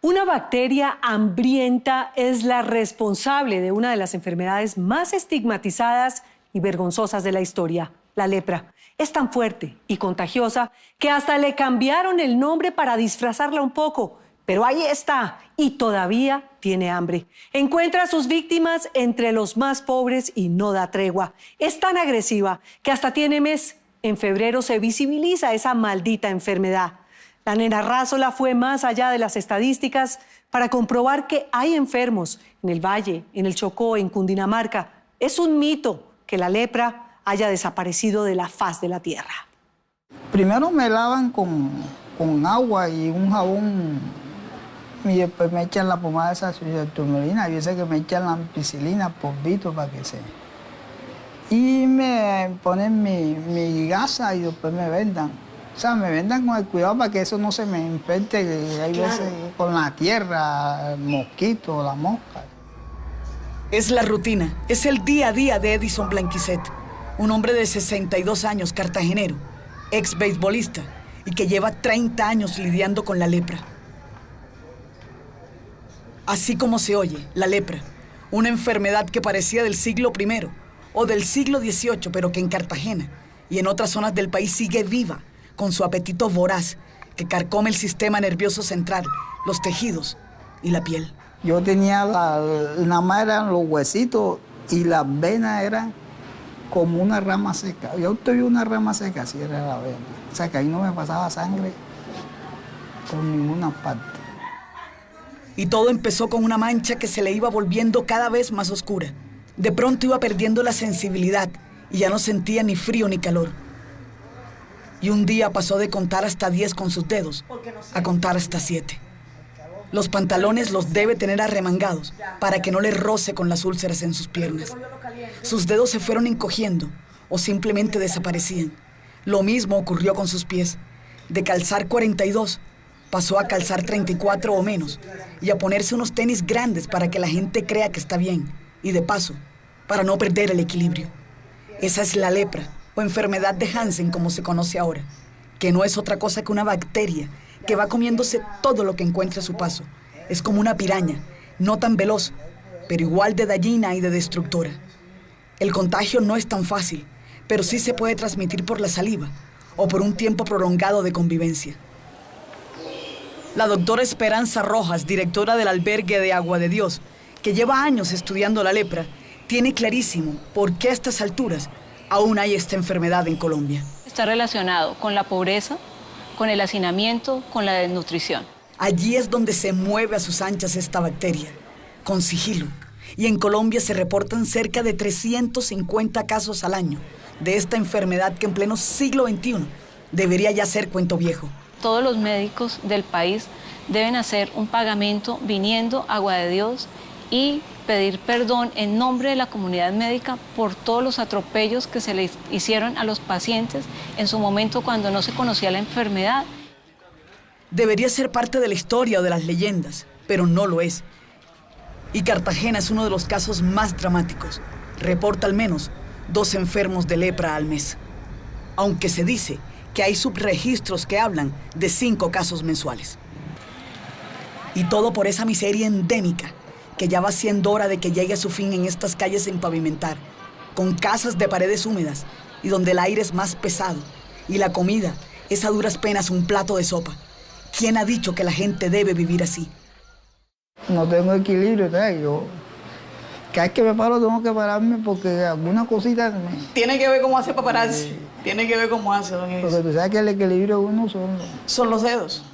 Una bacteria hambrienta es la responsable de una de las enfermedades más estigmatizadas y vergonzosas de la historia, la lepra. Es tan fuerte y contagiosa que hasta le cambiaron el nombre para disfrazarla un poco. Pero ahí está y todavía tiene hambre. Encuentra a sus víctimas entre los más pobres y no da tregua. Es tan agresiva que hasta tiene mes. En febrero se visibiliza esa maldita enfermedad. La nena Rázola fue más allá de las estadísticas para comprobar que hay enfermos en el Valle, en el Chocó, en Cundinamarca. Es un mito que la lepra haya desaparecido de la faz de la tierra. Primero me lavan con agua y un jabón y después me echan la pomada esa de turmalina. Hay veces que me echan la ampicilina, polvito para que se... Y me ponen mi gasa y después me vendan. O sea, me vendan con el cuidado para que eso no se me infecte, que hay veces con la tierra, el mosquito, la mosca. Es la rutina, es el día a día de Edison Blanquisset, un hombre de 62 años, cartagenero, ex beisbolista y que lleva 30 años lidiando con la lepra. Así como se oye, la lepra, una enfermedad que parecía del siglo I o del siglo XVIII, pero que en Cartagena y en otras zonas del país sigue viva, con su apetito voraz que carcome el sistema nervioso central, los tejidos y la piel. Yo tenía, nada más eran los huesitos y las venas eran como una rama seca. Yo tuve una rama seca, así era la vena. O sea, que ahí no me pasaba sangre por ninguna parte. Y todo empezó con una mancha que se le iba volviendo cada vez más oscura. De pronto iba perdiendo la sensibilidad y ya no sentía ni frío ni calor. Y un día pasó de contar hasta 10 con sus dedos a contar hasta 7. Los pantalones los debe tener arremangados para que no le roce con las úlceras en sus piernas. Sus dedos se fueron encogiendo o simplemente desaparecían. Lo mismo ocurrió con sus pies. De calzar 42 pasó a calzar 34 o menos y a ponerse unos tenis grandes para que la gente crea que está bien y de paso, para no perder el equilibrio. Esa es la lepra o enfermedad de Hansen, como se conoce ahora, que no es otra cosa que una bacteria que va comiéndose todo lo que encuentra a su paso. Es como una piraña, no tan veloz, pero igual de dañina y de destructora. El contagio no es tan fácil, pero sí se puede transmitir por la saliva o por un tiempo prolongado de convivencia. La doctora Esperanza Rojas, directora del albergue de Agua de Dios, que lleva años estudiando la lepra, tiene clarísimo por qué a estas alturas aún hay esta enfermedad en Colombia. Está relacionado con la pobreza, con el hacinamiento, con la desnutrición. Allí es donde se mueve a sus anchas esta bacteria, con sigilo. Y en Colombia se reportan cerca de 350 casos al año de esta enfermedad que en pleno siglo XXI debería ya ser cuento viejo. Todos los médicos del país deben hacer un pagamento viniendo a Agua de Dios y pedir perdón en nombre de la comunidad médica por todos los atropellos que se les hicieron a los pacientes en su momento cuando no se conocía la enfermedad. Debería ser parte de la historia o de las leyendas, pero no lo es. Y Cartagena es uno de los casos más dramáticos. Reporta al menos 2 enfermos de lepra al mes. Aunque se dice que hay subregistros que hablan de 5 casos mensuales. Y todo por esa miseria endémica que ya va siendo hora de que llegue a su fin en estas calles sin pavimentar, con casas de paredes húmedas y donde el aire es más pesado y la comida es a duras penas un plato de sopa. ¿Quién ha dicho que la gente debe vivir así? No tengo equilibrio, ¿sabes? Yo cada vez que me paro tengo que pararme porque alguna cosita me... Tiene que ver cómo hace para pararse. Tiene que ver cómo hace, don Edison. Porque tú sabes que el equilibrio de uno son los dedos.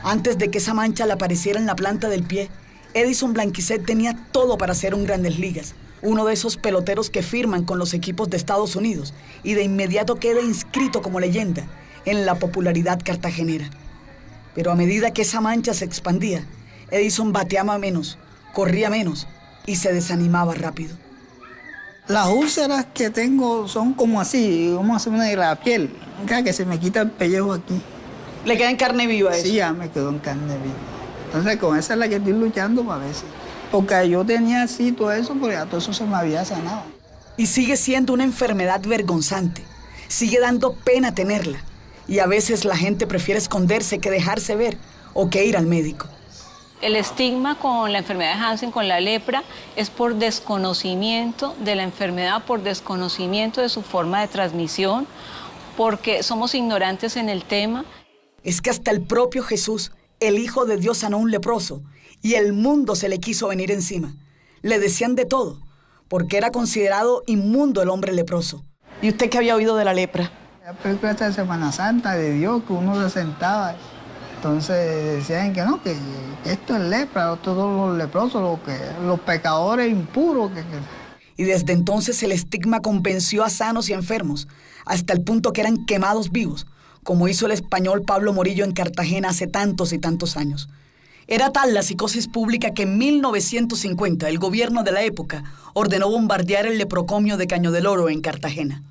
Antes de que esa mancha le apareciera en la planta del pie, Edison Blanquisset tenía todo para ser un Grandes Ligas, uno de esos peloteros que firman con los equipos de Estados Unidos y de inmediato queda inscrito como leyenda en la popularidad cartagenera. Pero a medida que esa mancha se expandía, Edison bateaba menos, corría menos y se desanimaba rápido. Las úlceras que tengo son como así, vamos a hacer una de la piel, que se me quita el pellejo aquí. ¿Le queda en carne viva eso? Sí, ya me quedó en carne viva. Entonces con esa es la que estoy luchando para ver si... Porque yo tenía así todo eso, pero ya todo eso se me había sanado. Y sigue siendo una enfermedad vergonzante. Sigue dando pena tenerla. Y a veces la gente prefiere esconderse que dejarse ver o que ir al médico. El estigma con la enfermedad de Hansen, con la lepra, es por desconocimiento de la enfermedad, por desconocimiento de su forma de transmisión, porque somos ignorantes en el tema. Es que hasta el propio Jesús, el Hijo de Dios, sanó a un leproso y el mundo se le quiso venir encima. Le decían de todo, porque era considerado inmundo el hombre leproso. ¿Y usted qué había oído de la lepra? La película esta de Semana Santa de Dios, que uno se sentaba. Entonces decían que no, que esto es lepra, todos los leprosos, los pecadores impuros. Y desde entonces el estigma convenció a sanos y enfermos, hasta el punto que eran quemados vivos, como hizo el español Pablo Morillo en Cartagena hace tantos y tantos años. Era tal la psicosis pública que en 1950 el gobierno de la época ordenó bombardear el leprocomio de Caño del Oro en Cartagena.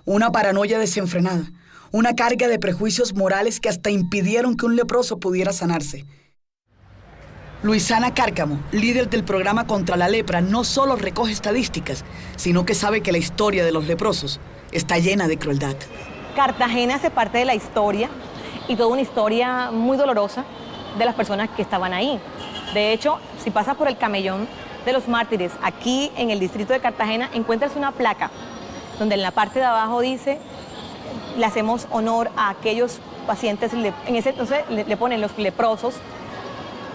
Una paranoia desenfrenada, una carga de prejuicios morales que hasta impidieron que un leproso pudiera sanarse. Luisana Cárcamo, líder del programa contra la lepra, no solo recoge estadísticas, sino que sabe que la historia de los leprosos está llena de crueldad. Cartagena hace parte de la historia y toda una historia muy dolorosa de las personas que estaban ahí. De hecho, si pasas por el Camellón de los Mártires, aquí en el distrito de Cartagena, encuentras una placa donde en la parte de abajo dice: le hacemos honor a aquellos pacientes, en ese entonces le ponen los leprosos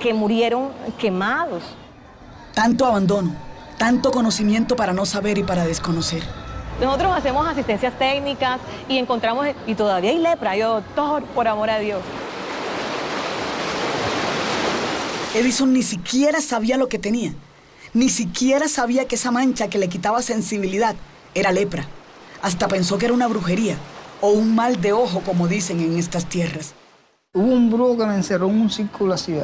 que murieron quemados. Tanto abandono, tanto conocimiento para no saber y para desconocer. Nosotros hacemos asistencias técnicas y encontramos, y todavía hay lepra. Yo, doctor, por amor a Dios. Edison ni siquiera sabía lo que tenía. Ni siquiera sabía que esa mancha que le quitaba sensibilidad era lepra. Hasta pensó que era una brujería o un mal de ojo, como dicen en estas tierras. Hubo un brujo que me encerró en un círculo así,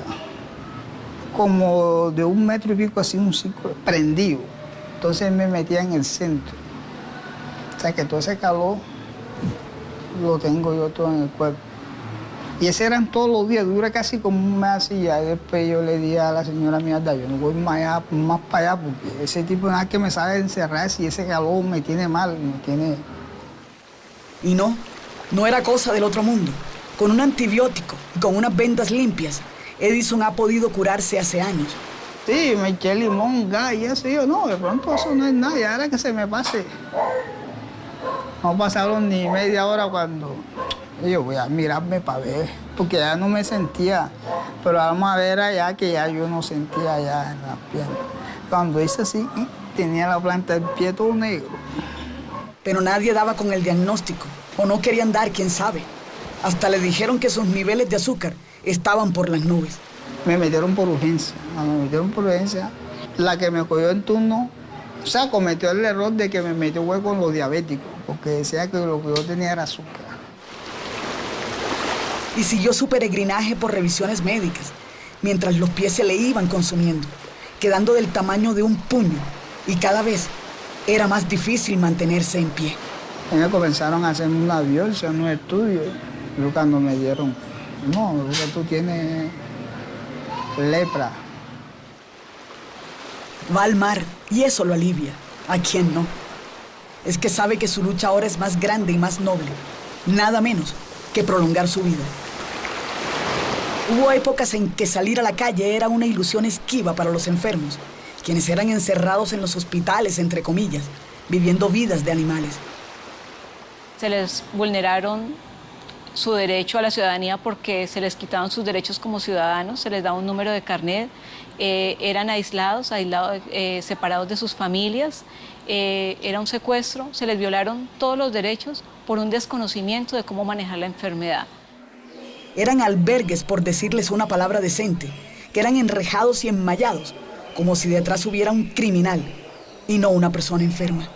como de 1,5 metros, así, un círculo prendido. Entonces me metía en el centro. O sea que todo ese calor lo tengo yo todo en el cuerpo. Y ese eran todos los días, dura casi como un mes así. Ya después yo le dije a la señora mía, yo no voy más para allá, porque ese tipo nada que me sabe encerrar, si ese calor me tiene mal, me tiene... Y no era cosa del otro mundo. Con un antibiótico y con unas vendas limpias, Edison ha podido curarse hace años. Sí, me eché limón, gas y eso. Y yo, no, de pronto eso no es nada, y ahora que se me pase. No pasaron ni media hora cuando yo voy a mirarme para ver, porque ya no me sentía. Pero vamos a ver allá que ya yo no sentía allá en las piernas. Cuando hice así, tenía la planta del pie todo negro. Pero nadie daba con el diagnóstico, o no querían dar, quién sabe. Hasta le dijeron que sus niveles de azúcar estaban por las nubes. Me metieron por urgencia, La que me cogió en turno, o sea, cometió el error de que me metió con los diabéticos, porque decía que lo que yo tenía era azúcar. Y siguió su peregrinaje por revisiones médicas, mientras los pies se le iban consumiendo, quedando del tamaño de un puño, y cada vez era más difícil mantenerse en pie. Me comenzaron a hacerme una biopsia, un estudio, y cuando me dieron, no, lo que tú tienes lepra. Va al mar y eso lo alivia. ¿A quién no? Es que sabe que su lucha ahora es más grande y más noble. Nada menos que prolongar su vida. Hubo épocas en que salir a la calle era una ilusión esquiva para los enfermos, quienes eran encerrados en los hospitales, entre comillas, viviendo vidas de animales. Se les vulneraron su derecho a la ciudadanía porque se les quitaban sus derechos como ciudadanos, se les daba un número de carnet, eran aislados, separados de sus familias, era un secuestro, se les violaron todos los derechos por un desconocimiento de cómo manejar la enfermedad. Eran albergues, por decirles una palabra decente, que eran enrejados y enmallados, como si detrás hubiera un criminal y no una persona enferma.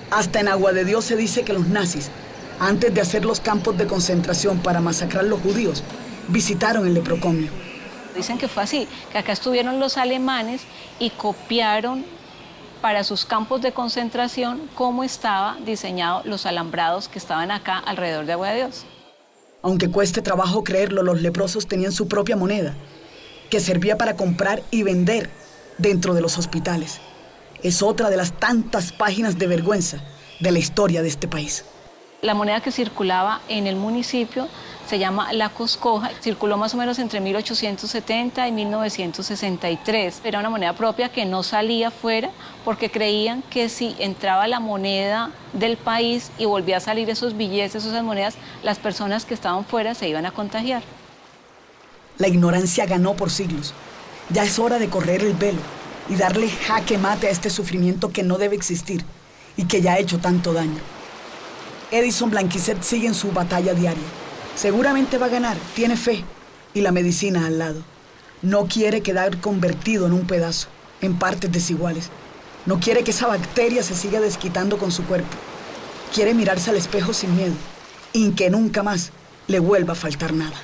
Hasta en Agua de Dios se dice que los nazis, antes de hacer los campos de concentración para masacrar a los judíos, visitaron el leprocomio. Dicen que fue así, que acá estuvieron los alemanes y copiaron para sus campos de concentración cómo estaban diseñados los alambrados que estaban acá alrededor de Agua de Dios. Aunque cueste trabajo creerlo, los leprosos tenían su propia moneda, que servía para comprar y vender dentro de los hospitales. Es otra de las tantas páginas de vergüenza de la historia de este país. La moneda que circulaba en el municipio se llama la coscoja, circuló más o menos entre 1870 y 1963. Era una moneda propia que no salía fuera porque creían que si entraba la moneda del país y volvía a salir esos billetes, esas monedas, las personas que estaban fuera se iban a contagiar. La ignorancia ganó por siglos. Ya es hora de correr el velo y darle jaque mate a este sufrimiento que no debe existir y que ya ha hecho tanto daño. Edison Blanquicet sigue en su batalla diaria. Seguramente va a ganar, tiene fe y la medicina al lado. No quiere quedar convertido en un pedazo, en partes desiguales. No quiere que esa bacteria se siga desquitando con su cuerpo. Quiere mirarse al espejo sin miedo y que nunca más le vuelva a faltar nada.